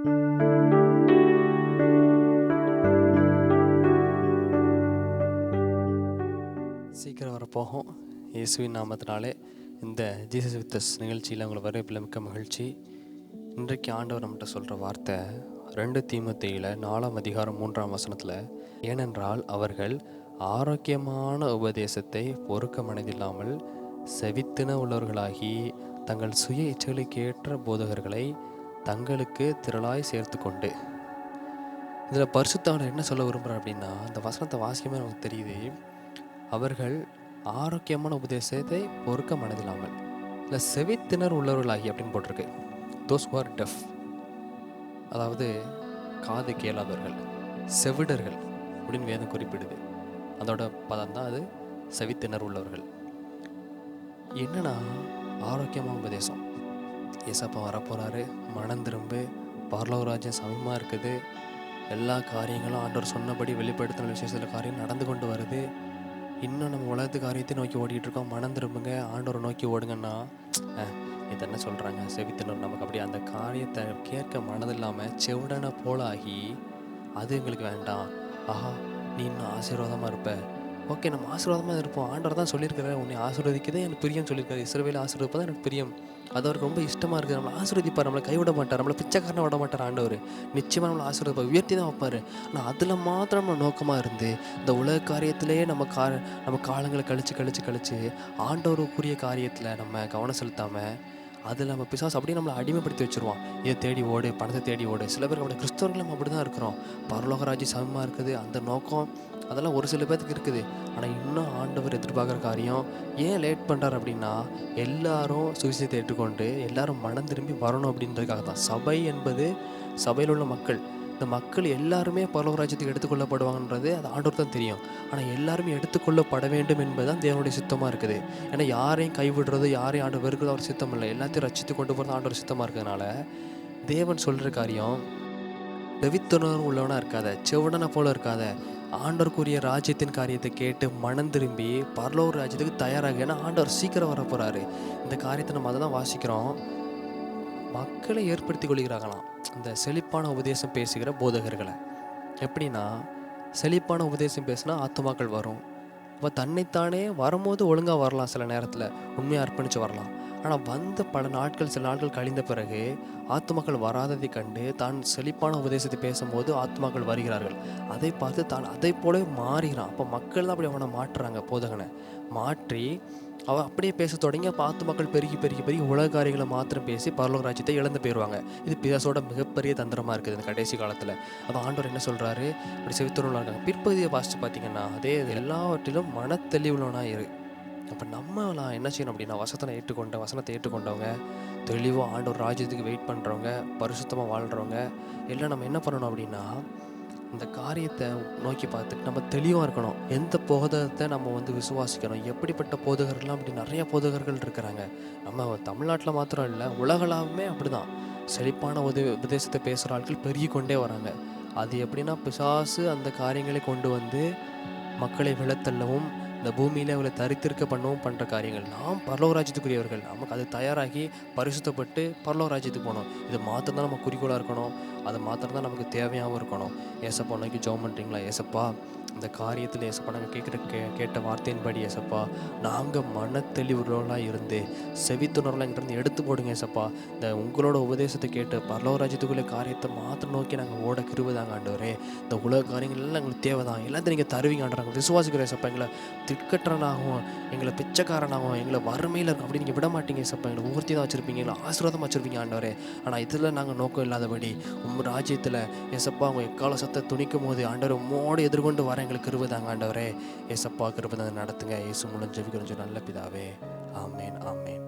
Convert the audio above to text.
சீக்கிரம் வரப்போகும் இயேசுவின் நாமத்தினாலே இந்த ஜீசஸ் வித் அஸ் நிகழ்ச்சியில் உங்களை வரவேற்பில் மிக்க மகிழ்ச்சி. இன்றைக்கு ஆண்டவர் நம்மகிட்ட சொல்கிற வார்த்தை 2 தீமோத்தேயுல 4ஆம் அதிகாரம் 3ஆம் வசனத்தில், ஏனென்றால் அவர்கள் ஆரோக்கியமான உபதேசத்தை பொறுக்க மனதில்லாமல் செவித்தின உள்ளவர்களாகி தங்கள் சுய இச்சைகளுக்கு ஏற்ற போதகர்களை தங்களுக்கு திரளாய் சேர்த்து கொண்டு. இதில் பரிசுத்தவனை என்ன சொல்ல விரும்புகிறார் அப்படின்னா, அந்த வசனத்தை வாசிக்கும்போது நமக்கு தெரியுது, அவர்கள் ஆரோக்கியமான உபதேசத்தை பொறுக்க மனதில்லாமல், இல்லை செவித்தினர் உள்ளவர்களாகி அப்படின்னு போட்டிருக்கு. தோஸ் ஹூ ஆர் டெஃப், அதாவது காது கேளாதவர்கள், செவிடர்கள் அப்படின்னு வேதம் குறிப்பிடுது. அதோட பதம் தான் அது, செவித்தினர் உள்ளவர்கள். என்னன்னா ஆரோக்கியமான உபதேசம், ஏசப்பா வரப்போகிறாரு, மனம் திரும்பு, பரலோக ராஜ்யம் சமயமாக இருக்குது, எல்லா காரியங்களும் ஆண்டவர் சொன்னபடி வெளிப்படுத்தின விசேஷத்தில் காரியம் நடந்து கொண்டு வருது, இன்னும் நம்ம உலகத்து காரியத்தை நோக்கி ஓடிட்டு இருக்கோம், மனம் திரும்புங்க, ஆண்டவரை நோக்கி ஓடுங்கன்னா, இது என்ன சொல்கிறாங்க செவித்தினர். நமக்கு அப்படி அந்த காரியத்தை கேட்க மனதில்லாமல் செவிடனை போல ஆகி, அது எங்களுக்கு வேண்டாம், ஆஹா நீ இன்னும் ஆசீர்வாதமாக இருப்ப, ஓகே நம்ம ஆசீர்வாதமாக இருப்போம், ஆண்டவர் தான் சொல்லியிருக்கிறேன் உன்னை ஆசீர்வதிக்கதே எனக்கு பிரியம் சொல்லியிருக்காரு, இஸ்ரவேலை ஆசீர்வதிப்பதான் எனக்கு பிரியம், அது அவருக்கு ரொம்ப இஷ்டமாக இருக்குது, நம்மளை ஆசீர்வதிப்பார், நம்மளை கைவிட மாட்டார், நம்மளை பிச்சைக்காரனை விட மாட்டார் ஆண்டவர், நிச்சயமாக நம்மளை ஆசீர்வதிப்பார், உயர்த்தி தான் வைப்பார். ஆனால் அதில் மாத்திரம் நம்ம நோக்கமாக இருந்து இந்த உலக காரியத்திலேயே நம்ம காலங்களை கழித்து ஆண்டவருக்குரிய காரியத்தில் நம்ம கவனம் செலுத்தாமல் அதில் நம்ம பிசாசு அப்படியே நம்மளை அடிமைப்படுத்தி வச்சுருவான். இதை தேடி ஓடு, பணத்தை தேடி ஓடு. சில பேருக்கு அப்படி, கிறிஸ்தவர்கள் நம்ம அப்படி தான் இருக்கிறோம், பரலோக ராஜ்யம் சமமாக இருக்குது அந்த நோக்கம், அதெல்லாம் ஒரு சில பேருக்கு இருக்குது. ஆனால் இன்னும் ஆண்டவர் எதிர்பார்க்குற காரியம் ஏன் லேட் பண்ணுறார் அப்படின்னா, எல்லாரும் சுவிசேஷத்தை ஏற்றுக்கொண்டு எல்லாரும் மனம் திரும்பி வரணும் அப்படின்றதுக்காக தான். சபை என்பது சபையில் உள்ள மக்கள், இந்த மக்கள் எல்லாருமே பரலோக ராஜ்யத்துக்கு எடுத்துக்கொள்ளப்படுவாங்கன்றது அது ஆண்டவர் தான் தெரியும். ஆனால் எல்லாருமே எடுத்துக்கொள்ளப்பட வேண்டும் என்பது தான் தேவனுடைய சித்தமாக இருக்குது. ஏன்னா யாரையும் கைவிடுறது, யாரையும் ஆண்டு வெறுக்கிறது அவர் சித்தம் இல்லை, எல்லாத்தையும் ரட்சித்து கொண்டு போகிறது ஆண்டவர் சித்தமாக இருக்கிறதுனால தேவன் சொல்கிற காரியம், செவித்துணர்வு உள்ளவனாக இருக்காத, செவிடனை போல இருக்காத, ஆண்டவருக்குரிய ராஜ்யத்தின் காரியத்தை கேட்டு மனம் திரும்பி பரலோக ராஜ்யத்துக்கு தயாராக. ஏன்னா ஆண்டவர் சீக்கிரம் வர போகிறாரு. இந்த காரியத்தை நம்ம அதை தான் வாசிக்கிறோம். மக்களை ஏற்படுத்தி கொள்கிறாங்களாம் இந்த செழிப்பான உபதேசம் பேசுகிற போதகர்களை. எப்படின்னா, செழிப்பான உபதேசம் பேசினா ஆத்துமாக்கள் வரும். அப்போ தன்னைத்தானே வரும்போது ஒழுங்காக வரலாம், சில நேரத்தில் உண்மையாக அர்ப்பணித்து வரலாம். ஆனால் வந்த சில நாட்கள் கழிந்த பிறகு ஆத்துமாக்கள் வராததை கண்டு தான் செழிப்பான உபதேசத்தை பேசும்போது ஆத்துமாக்கள் வருகிறார்கள். அதை பார்த்து தான் அதை போலவே மாறுகிறான். அப்போ மக்கள் தான் அப்படி அவனை மாற்றுறாங்க, போதகனை மாற்றி அவன் அப்படியே பேச தொடங்கி அப்போ ஆத்துமாக்கள் பெருகி உலக காரியங்களை மாத்திரம் பேசி பரலோக ராஜ்யத்தை இழந்து போயிடுவாங்க. இது பிசாசோட மிகப்பெரிய தந்திரமாக இருக்குது இந்த கடைசி காலத்தில். அப்போ ஆண்டவர் என்ன சொல்கிறாரு, இப்படி செவித்துறவங்களா இருக்காங்க. பிற்பகுதியை வாசித்து பார்த்தீங்கன்னா, அதே எல்லாவற்றிலும் மனத்தெளிவுள்ளவனாக இரு. அப்போ நம்மளாம் என்ன செய்யணும் அப்படின்னா, வசனத்தை ஏற்றுக்கொண்டவங்க, தெளிவாக ஆண்டவர் ராஜ்யத்துக்கு வெயிட் பண்ணுறவங்க, பரிசுத்தமாக வாழ்கிறவங்க எல்லாம் நம்ம என்ன பண்ணணும் அப்படின்னா, இந்த காரியத்தை நோக்கி பார்த்துட்டு நம்ம தெளிவாக இருக்கணும். எந்த போதகத்தை நம்ம விசுவாசிக்கணும், எப்படிப்பட்ட போதகர்கள்லாம், அப்படி நிறைய போதகர்கள் இருக்கிறாங்க. நம்ம தமிழ்நாட்டில் மாத்திரம் இல்லை, உலகளாவுமே அப்படி தான் செழிப்பான உபதேசத்தை பேசுகிற ஆட்கள் பெருகி கொண்டே வராங்க. அது எப்படின்னா, பிசாசு அந்த காரியங்களை கொண்டு வந்து மக்களை விழத்தள்ளவும் இந்த பூமியில் அவளை தரித்திருக்க பண்ணவும் பண்ணுற காரியங்கள். நாம் பரலோக ராஜ்யத்துக்குரியவர்கள், நமக்கு அது தயாராகி பரிசுத்தப்பட்டு பரலோக ராஜ்யத்துக்கு போகணும். இது மாத்திரம் தான் நம்ம குறிக்கோளாக இருக்கணும், அது மாத்திரம் தான் நமக்கு தேவையாகவும் இருக்கணும். ஏசப்பா நோக்கி ஜெபம் பண்ணுறீங்களா, ஏசப்பா இந்த காரியத்தில் ஏசப்பா நாங்கள் கேட்ட வார்த்தையின்படி ஏசப்பா நாங்கள் மனத்தெளிவுள்ளவர்களாக இருந்து செவித்துணர்வுலாம் எங்கிட்ட எடுத்து போடுங்க ஏசப்பா. இந்த உங்களோட உபதேசத்தை கேட்டு பரலோக ராஜ்யத்துக்குள்ளே காரியத்தை மாத்திரம் நோக்கி நாங்கள் ஓட கிருபைதாங்க ஆண்டவரே. இந்த உலக காரியங்கள் எல்லாம் எங்களுக்கு தேவை தான், எல்லாத்தையும் நீங்கள் தருவீங்க ஆண்டவங்க, விசுவாசிக்கிற ஏசப்பா. எங்களை திட்கற்றனாகவும், எங்களை பிச்சைக்காரனாகவும், எங்களை வறுமையில் இருக்கும் அப்படி நீங்கள் விட மாட்டீங்க ஏசப்பா. எங்களை ஊர்த்தி தான் வச்சுருப்பீங்க, எங்களை ஆசீர்வாதமாக வச்சுருப்பீங்க ஆண்டவரே. ஆனால் இதில் நாங்கள் நோக்கம் இல்லாதபடி ராஜ்யத்தில் ஏசப்பா அவங்க எக்கால சத்தை துணிக்கும் போது ஆண்டவர் உம்மோடு எதிர்கொண்டு வர எங்களுக்கு கிருபைதாங்க ஆண்டவரே. ஏசப்பா கிருபை நடத்துங்க. இயேசு மூலம் ஜெபிக்கிறோம் நல்ல பிதாவே. ஆமேன் ஆமேன்.